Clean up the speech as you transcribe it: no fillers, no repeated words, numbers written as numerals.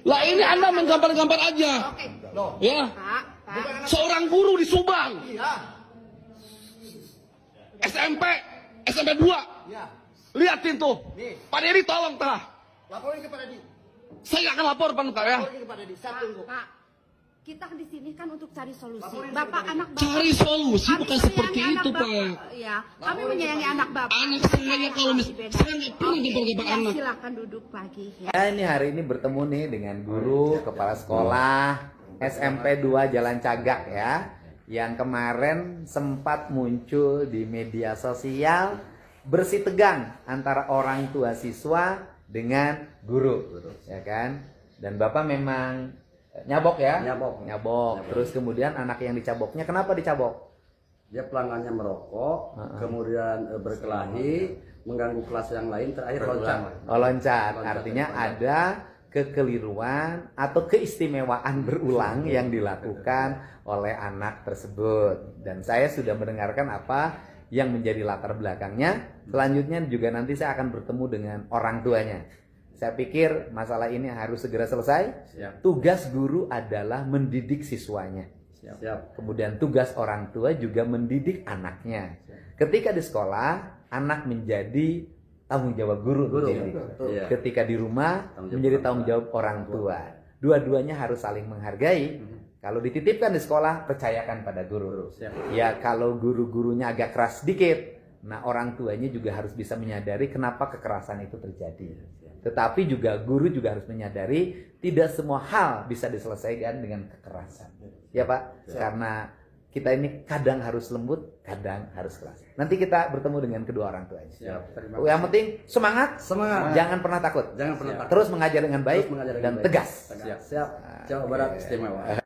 Lah ini Anda main gambar-gambar aja. Oke. Ya. Pak. Seorang guru di Subang. Iya. SMP 2. Iya. Liatin tuh. Nih. Pak Dedi tolong tah. Laporin kepada Di. Saya akan lapor Pak ya. Laporin kepada Di. Saya tunggu. Pak, kita di sini kan untuk cari solusi. Laporin Bapak kepada anak dia. Bapak. Cari solusi Kami bukan menyayangi seperti anak itu, Bapak. Pak. Iya, kami menyayangi anak Bapak. Anak saya kalau saya nggak pernah gambar-gambar Ya, anak. silakan duduk lagi ya. Ini hari ini bertemu nih dengan guru kepala sekolah SMP 2 Jalan Cagak ya, yang kemarin sempat muncul di media sosial bersih tegang antara orang tua siswa dengan guru, ya kan? Dan Bapak memang nyabok ya? Nyabok. Terus kemudian anak yang dicaboknya kenapa dicabok? Dia pelanggannya merokok, kemudian berkelahi, mengganggu kelas yang lain, terakhir loncat. Oh, loncat. Loncat. Artinya ada kekeliruan atau keistimewaan berulang yang dilakukan oleh anak tersebut. Dan saya sudah mendengarkan apa yang menjadi latar belakangnya. Selanjutnya juga nanti saya akan bertemu dengan orang tuanya. Saya pikir masalah ini harus segera selesai. Siap. Tugas guru adalah mendidik siswanya. Siap. Kemudian tugas orang tua juga mendidik anaknya. Ketika di sekolah, anak menjadi tanggung jawab guru. Jadi, Iya. ketika di rumah Tanggung jawab menjadi orang tanggung tua. jawab orang tua. Dua-duanya harus saling menghargai. Kalau dititipkan di sekolah, percayakan pada guru. Siap. Ya kalau guru-gurunya agak keras sedikit, nah orang tuanya juga harus bisa menyadari kenapa kekerasan itu terjadi. Tetapi juga guru juga harus menyadari tidak semua hal bisa diselesaikan dengan kekerasan. Ya Pak, karena kita ini kadang harus lembut, kadang harus keras. Nanti kita bertemu dengan kedua orang tuanya. Siap. Yang penting semangat, Semangat. jangan pernah takut. Jangan pernah takut. Terus mengajar dengan baik Terus mengajar dengan dan baik. tegas. Siap. Jawa Barat istimewa.